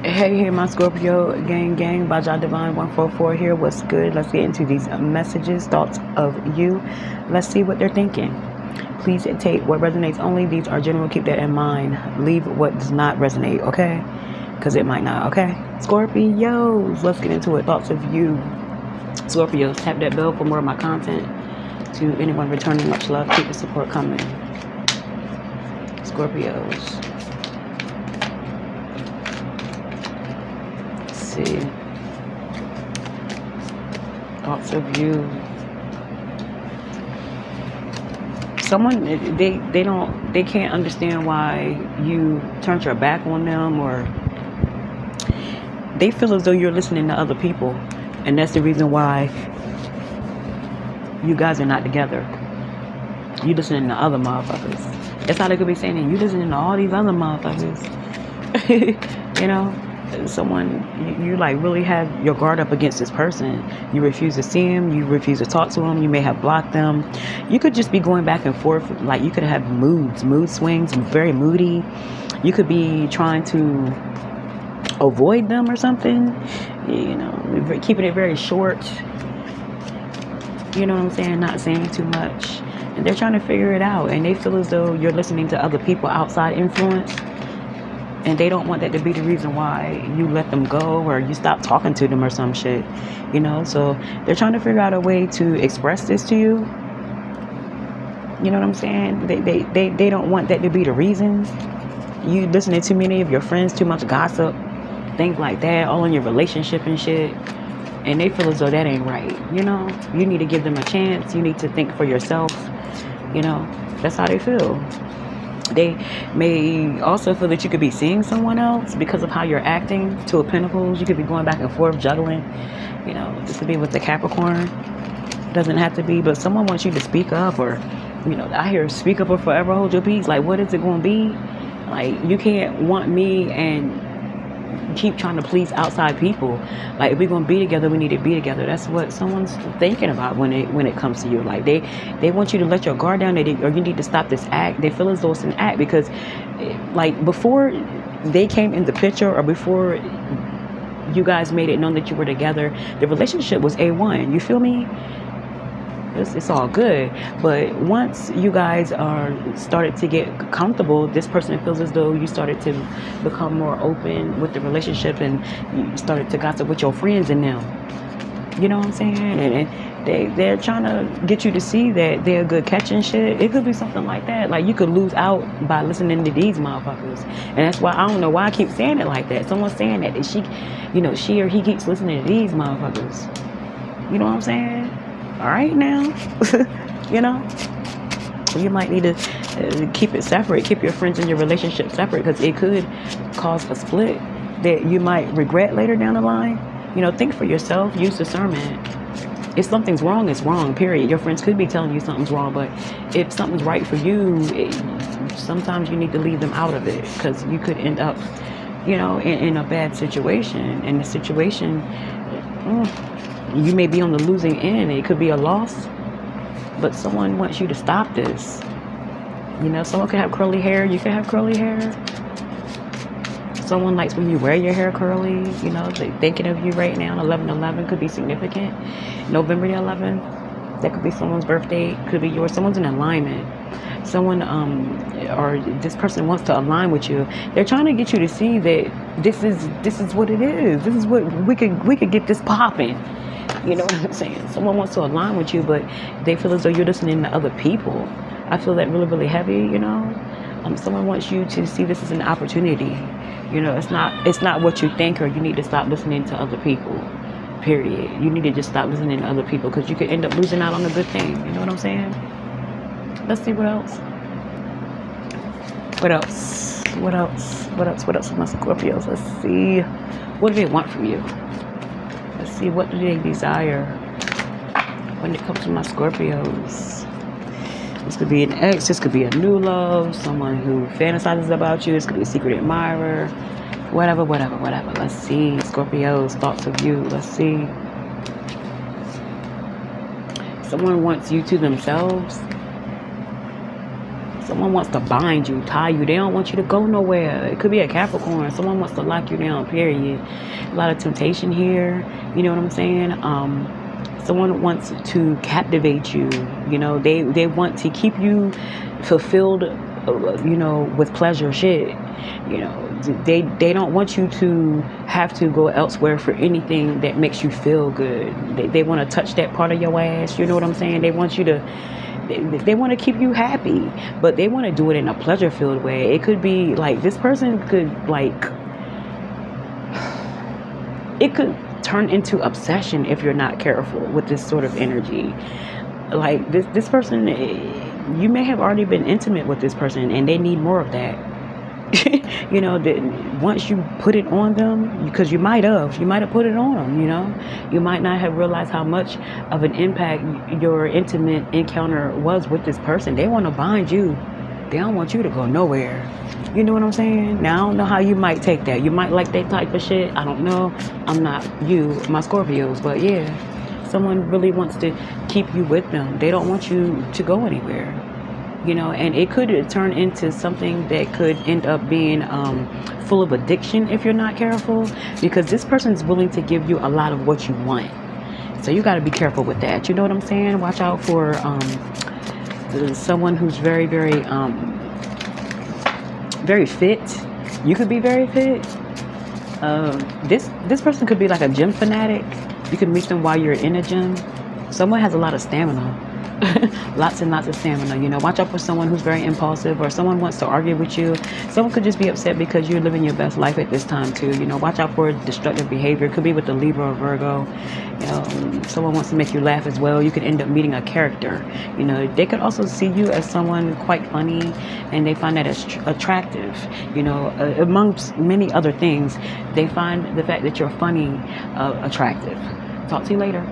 Hey, my Scorpio gang, Baja Divine 144 here. What's good? Let's get into these messages, thoughts of you. Let's see what they're thinking. Please take what resonates only. These are general. Keep that in mind. Leave what does not resonate, okay? Because it might not, okay? Scorpios, let's get into it. Thoughts of you. Scorpios, tap that bell for more of my content. To anyone returning, much love. Keep the support coming. Scorpios. See, thoughts of you. Someone they can't understand why you turned your back on them, or they feel as though you're listening to other people, and that's the reason why you guys are not together. You listening to other motherfuckers. That's how they could be saying it. You listening to all these other motherfuckers. You know, someone you like really have your guard up against this person. You refuse to see him. You refuse to talk to him. You may have blocked them. You could just be going back and forth. Like you could have mood swings, very moody. You could be trying to avoid them or something. You know, keeping it very short. You know what I'm saying? Not saying too much. And they're trying to figure it out. And they feel as though you're listening to other people outside influence. And they don't want that to be the reason why you let them go or you stop talking to them or some shit. You know, so they're trying to figure out a way to express this to you. You know what I'm saying? They don't want that to be the reason. You listening to many of your friends, too much gossip, things like that, all in your relationship and shit. And they feel as though that ain't right. You know, you need to give them a chance. You need to think for yourself. You know, that's how they feel. They may also feel that you could be seeing someone else because of how you're acting. Two of Pentacles, you could be going back and forth, juggling. You know, this could be with the Capricorn. Doesn't have to be, but someone wants you to speak up, or, you know, I hear speak up or forever hold your peace. Like, what is it going to be? Like, you can't want me and keep trying to please outside people. Like, if we're gonna be together, we need to be together. That's what someone's thinking about when it comes to you. Like, they want you to let your guard down, or you need to stop this act. They feel as though it's an act because, like, before they came in the picture, or before you guys made it known that you were together, the relationship was A1. You feel me? It's all good. But once you guys are started to get comfortable, this person feels as though you started to become more open with the relationship, and you started to gossip with your friends and them. You know what I'm saying? And they're trying to get you to see that they're a good catch and shit. It could be something like that. Like, you could lose out by listening to these motherfuckers. And that's why, I don't know why I keep saying it like that. Someone's saying that she, you know, she or he keeps listening to these motherfuckers. You know what I'm saying? All right now. You know, you might need to keep it separate. Keep your friends and your relationship separate, because it could cause a split that you might regret later down the line. You know, think for yourself. Use discernment. If something's wrong, it's wrong, period. Your friends could be telling you something's wrong, but if something's right for you, sometimes you need to leave them out of it, because you could end up, you know, in a bad situation. And the situation, you may be on the losing end. It could be a loss, but someone wants you to stop this. You know, someone could have curly hair. You could have curly hair. Someone likes when you wear your hair curly. You know, they're thinking of you right now. 11/11 could be significant. November the 11th, that could be someone's birthday. Could be yours. Someone's in alignment. Someone, or this person wants to align with you. They're trying to get you to see that this is what it is. This is what we could get this popping. You know what I'm saying? Someone wants to align with you, but they feel as though you're listening to other people. I feel that really, really heavy, you know? Someone wants you to see this as an opportunity. You know, it's not what you think, or you need to stop listening to other people, period. You need to just stop listening to other people, because you could end up losing out on a good thing. You know what I'm saying? Let's see what else. What else with my Scorpios? Let's see. What do they want from you? Let's see, what do they desire when it comes to my Scorpios? This could be an ex, this could be a new love, someone who fantasizes about you, this could be a secret admirer, whatever. Let's see, Scorpios, thoughts of you. Let's see. Someone wants you to themselves. Someone wants to bind you, tie you. They don't want you to go nowhere. It could be a Capricorn. Someone wants to lock you down, period. A lot of temptation here. You know what I'm saying? Someone wants to captivate you. You know, they want to keep you fulfilled, you know, with pleasure shit. You know, they don't want you to have to go elsewhere for anything that makes you feel good. They want to touch that part of your ass. You know what I'm saying? They want you to, they want to keep you happy, but they want to do it in a pleasure filled way. It could be like this person could like, it could turn into obsession if you're not careful with this sort of energy. Like this person, you may have already been intimate with this person and they need more of that. You know, that once you put it on them, because you might have put it on them, you know, you might not have realized how much of an impact your intimate encounter was with this person. They want to bind you. They don't want you to go nowhere. You know what I'm saying? Now, I don't know how you might take that. You might like that type of shit. I don't know. I'm not you, my Scorpios, but yeah, someone really wants to keep you with them. They don't want you to go anywhere. You know, and it could turn into something that could end up being full of addiction if you're not careful, because this person's willing to give you a lot of what you want. So you got to be careful with that. You know what I'm saying? Watch out for someone who's very, very, very fit. You could be very fit. This person could be like a gym fanatic. You could meet them while you're in a gym. Someone has a lot of stamina. Lots and lots of stamina. You know, watch out for someone who's very impulsive, or someone wants to argue with you. Someone could just be upset because you're living your best life at this time too. You know, watch out for destructive behavior. Could be with the Libra or Virgo. You know, someone wants to make you laugh as well. You could end up meeting a character. You know, they could also see you as someone quite funny, and they find that as attractive. You know, amongst many other things, they find the fact that you're funny attractive. Talk to you later.